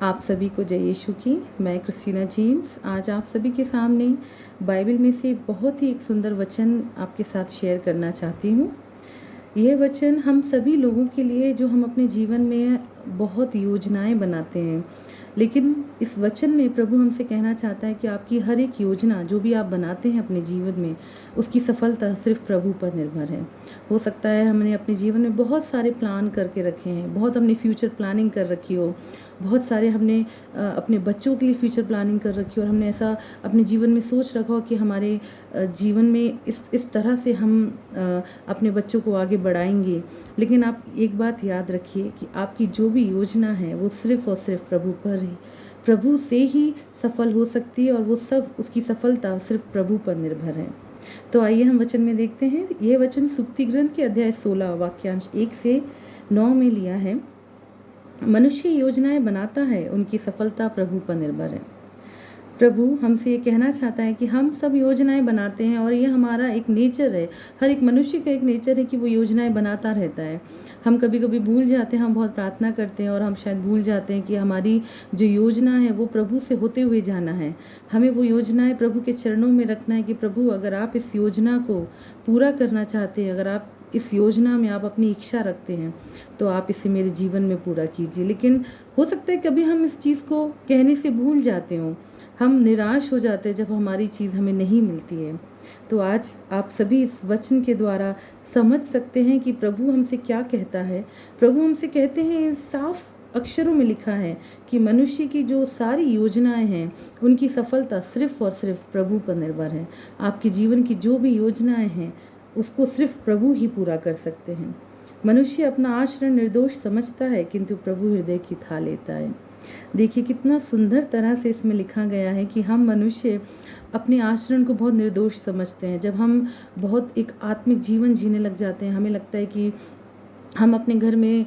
आप सभी को जय यीशु की। मैं क्रिस्टीना जेम्स आज आप सभी के सामने बाइबल में से बहुत ही एक सुंदर वचन आपके साथ शेयर करना चाहती हूँ। यह वचन हम सभी लोगों के लिए जो हम अपने जीवन में बहुत योजनाएं बनाते हैं, लेकिन इस वचन में प्रभु हमसे कहना चाहता है कि आपकी हर एक योजना जो भी आप बनाते हैं अपने जीवन में, उसकी सफलता सिर्फ प्रभु पर निर्भर है। हो सकता है हमने अपने जीवन में बहुत सारे प्लान करके रखे हैं, बहुत हमने फ्यूचर प्लानिंग कर रखी हो, बहुत सारे हमने अपने बच्चों के लिए फ्यूचर प्लानिंग कर रखी हो, और हमने ऐसा अपने जीवन में सोच रखा हो कि हमारे जीवन में इस तरह से हम अपने बच्चों को आगे बढ़ाएंगे। लेकिन आप एक बात याद रखिए कि आपकी जो भी योजना है वो सिर्फ और सिर्फ प्रभु पर है। प्रभु से ही सफल हो सकती है, और वो सब उसकी सफलता सिर्फ प्रभु पर निर्भर है। तो आइए हम वचन में देखते हैं। यह वचन सुक्ति ग्रंथ के अध्याय 16 वाक्यांश 1 से 9 में लिया है। मनुष्य योजनाएं बनाता है, उनकी सफलता प्रभु पर निर्भर है। प्रभु हमसे ये कहना चाहता है कि हम सब योजनाएं बनाते हैं, और ये हमारा एक नेचर है। हर एक मनुष्य का एक नेचर है कि वो योजनाएं बनाता रहता है। हम कभी कभी भूल जाते हैं, हम बहुत प्रार्थना करते हैं और हम शायद भूल जाते हैं कि हमारी जो योजना है वो प्रभु से होते हुए जाना है। हमें वो योजनाएं प्रभु के चरणों में रखना है कि प्रभु, अगर आप इस योजना को पूरा करना चाहते हैं, अगर आप इस योजना में आप अपनी इच्छा रखते हैं, तो आप इसे मेरे जीवन में पूरा कीजिए। लेकिन हो सकता है कभी हम इस चीज़ को कहने से भूल जाते हों, हम निराश हो जाते हैं जब हमारी चीज़ हमें नहीं मिलती है। तो आज आप सभी इस वचन के द्वारा समझ सकते हैं कि प्रभु हमसे क्या कहता है। प्रभु हमसे कहते हैं, साफ अक्षरों में लिखा है कि मनुष्य की जो सारी योजनाएं हैं उनकी सफलता सिर्फ और सिर्फ प्रभु पर निर्भर है। आपके जीवन की जो भी योजनाएं हैं उसको सिर्फ प्रभु ही पूरा कर सकते हैं। मनुष्य अपना आचरण निर्दोष समझता है, किंतु प्रभु हृदय की था लेता है। देखिए कितना सुंदर तरह से इसमें लिखा गया है कि हम मनुष्य अपने आचरण को बहुत निर्दोष समझते हैं। जब हम बहुत एक आत्मिक जीवन जीने लग जाते हैं, हमें लगता है कि हम अपने घर में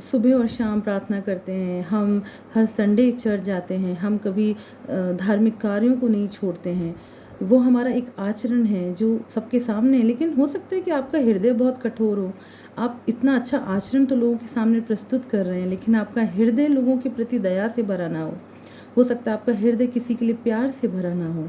सुबह और शाम प्रार्थना करते हैं, हम हर संडे चर्च जाते हैं, हम कभी धार्मिक कार्यों को नहीं छोड़ते हैं। वो हमारा एक आचरण है जो सबके सामने है। लेकिन हो सकता है कि आपका हृदय बहुत कठोर हो। आप इतना अच्छा आचरण तो लोगों के सामने प्रस्तुत कर रहे हैं, लेकिन आपका हृदय लोगों के प्रति दया से भरा ना हो सकता है आपका हृदय किसी के लिए प्यार से भरा ना हो।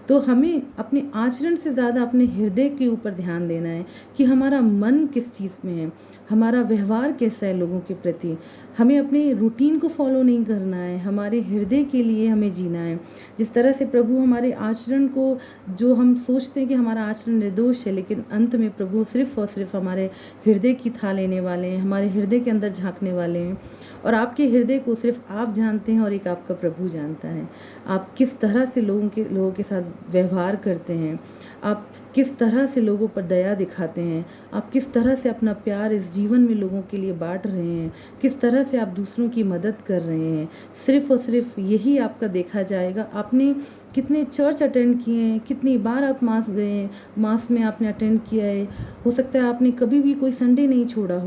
तो हमें अपने आचरण से ज़्यादा अपने हृदय के ऊपर ध्यान देना है कि हमारा मन किस चीज़ में है, हमारा व्यवहार कैसा है लोगों के प्रति। हमें अपने रूटीन को फॉलो नहीं करना है, हमारे हृदय के लिए हमें जीना है। जिस तरह से प्रभु हमारे आचरण को, जो हम सोचते हैं कि हमारा आचरण निर्दोष है, लेकिन अंत में प्रभु सिर्फ और सिर्फ हमारे हृदय की था लेने वाले हैं, हमारे हृदय के अंदर झांकने वाले हैं। और आपके हृदय को सिर्फ आप जानते हैं और एक आपका प्रभु जानता है। आप किस तरह से लोगों के साथ व्यवहार करते हैं, आप किस तरह से लोगों पर दया दिखाते हैं, आप किस तरह से अपना प्यार इस जीवन में लोगों के लिए बांट रहे हैं, किस तरह से आप दूसरों की मदद कर रहे हैं, सिर्फ और सिर्फ यही आपका देखा जाएगा। आपने कितने चर्च अटेंड किए हैं, कितनी बार आप मास गए हैं, मास में आपने अटेंड किया है। हो सकता है आपने कभी भी कोई संडे नहीं छोड़ा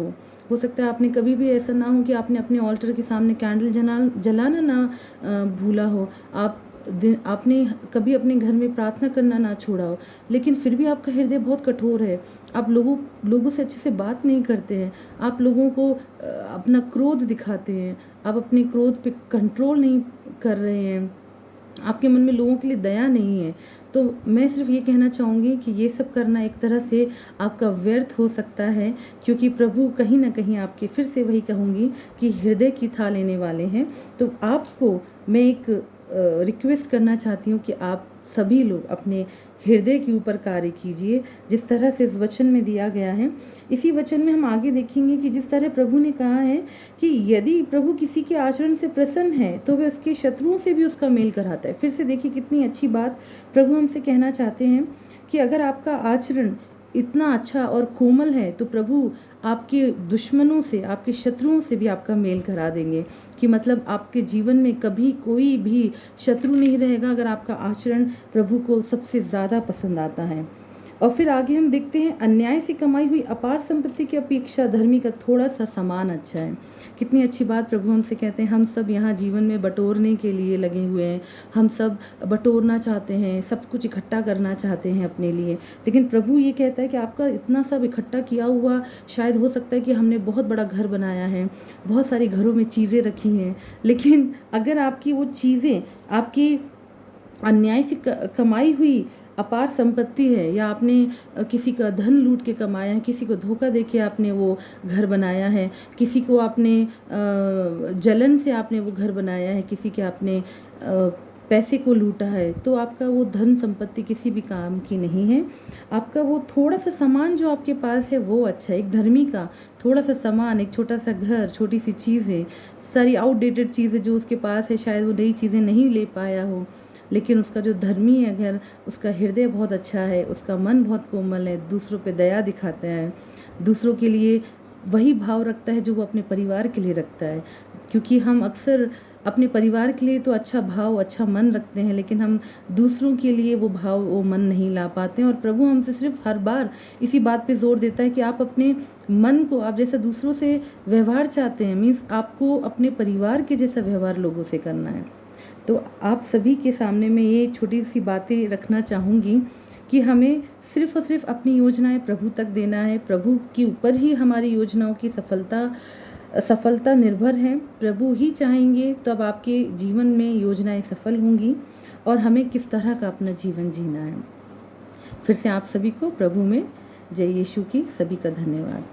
हो सकता है आपने कभी भी ऐसा ना हो कि आपने अपने ऑल्टर के सामने कैंडल जलाना ना भूला हो, आपने कभी अपने घर में प्रार्थना करना ना छोड़ा हो, लेकिन फिर भी आपका हृदय बहुत कठोर है। आप लोगों से अच्छे से बात नहीं करते हैं, आप लोगों को अपना क्रोध दिखाते हैं, आप अपने क्रोध पे कंट्रोल नहीं कर रहे हैं, आपके मन में लोगों के लिए दया नहीं है। तो मैं सिर्फ ये कहना चाहूँगी कि ये सब करना एक तरह से आपका व्यर्थ हो सकता है, क्योंकि प्रभु कहीं ना कहीं आपके, फिर से वही कहूँगी कि हृदय की था लेने वाले हैं। तो आपको मैं एक रिक्वेस्ट करना चाहती हूँ कि आप सभी लोग अपने हृदय के ऊपर कार्य कीजिए, जिस तरह से इस वचन में दिया गया है। इसी वचन में हम आगे देखेंगे कि जिस तरह प्रभु ने कहा है कि यदि प्रभु किसी के आचरण से प्रसन्न है तो वह उसके शत्रुओं से भी उसका मेल कराता है। फिर से देखिए कितनी अच्छी बात प्रभु हमसे कहना चाहते हैं कि अगर आपका आचरण इतना अच्छा और कोमल है तो प्रभु आपके दुश्मनों से, आपके शत्रुओं से भी आपका मेल करा देंगे। कि मतलब आपके जीवन में कभी कोई भी शत्रु नहीं रहेगा अगर आपका आचरण प्रभु को सबसे ज़्यादा पसंद आता है। और फिर आगे हम देखते हैं, अन्याय से कमाई हुई अपार संपत्ति की अपेक्षा धर्मी का थोड़ा सा सामान अच्छा है। कितनी अच्छी बात प्रभु हमसे कहते हैं। हम सब यहाँ जीवन में बटोरने के लिए लगे हुए हैं, हम सब बटोरना चाहते हैं, सब कुछ इकट्ठा करना चाहते हैं अपने लिए। लेकिन प्रभु ये कहता है कि आपका इतना सब इकट्ठा किया हुआ, शायद हो सकता है कि हमने बहुत बड़ा घर बनाया है, बहुत सारे घरों में चीज़ें रखी हैं, लेकिन अगर आपकी वो चीज़ें आपकी अन्याय से कमाई हुई अपार संपत्ति है, या आपने किसी का धन लूट के कमाया है, किसी को धोखा देके आपने वो घर बनाया है, किसी को आपने जलन से आपने वो घर बनाया है, किसी के आपने पैसे को लूटा है, तो आपका वो धन संपत्ति किसी भी काम की नहीं है। आपका वो थोड़ा सा सामान जो आपके पास है वो अच्छा है। एक धर्मी का थोड़ा सा सामान, एक छोटा सा घर, छोटी सी चीज़ें, सारी आउटडेटेड चीज़ें जो उसके पास है, शायद वो नई चीज़ें नहीं ले पाया हो, लेकिन उसका जो धर्मी है घर, उसका हृदय बहुत अच्छा है, उसका मन बहुत कोमल है, दूसरों पे दया दिखाता है, दूसरों के लिए वही भाव रखता है जो वो अपने परिवार के लिए रखता है। क्योंकि हम अक्सर अपने परिवार के लिए तो अच्छा भाव, अच्छा मन रखते हैं, लेकिन हम दूसरों के लिए वो भाव, वो मन नहीं ला पाते हैं। और प्रभु हमसे सिर्फ हर बार इसी बात पे जोर देता है कि आप अपने मन को, आप जैसा दूसरों से व्यवहार चाहते हैं, मीन्स आपको अपने परिवार के जैसा व्यवहार लोगों से करना है। तो आप सभी के सामने मैं ये छोटी सी बातें रखना चाहूँगी कि हमें सिर्फ़ और सिर्फ अपनी योजनाएं प्रभु तक देना है। प्रभु के ऊपर ही हमारी योजनाओं की सफलता निर्भर है। प्रभु ही चाहेंगे तब आपके जीवन में योजनाएं सफल होंगी, और हमें किस तरह का अपना जीवन जीना है। फिर से आप सभी को प्रभु में जय यीशु की सभी का धन्यवाद।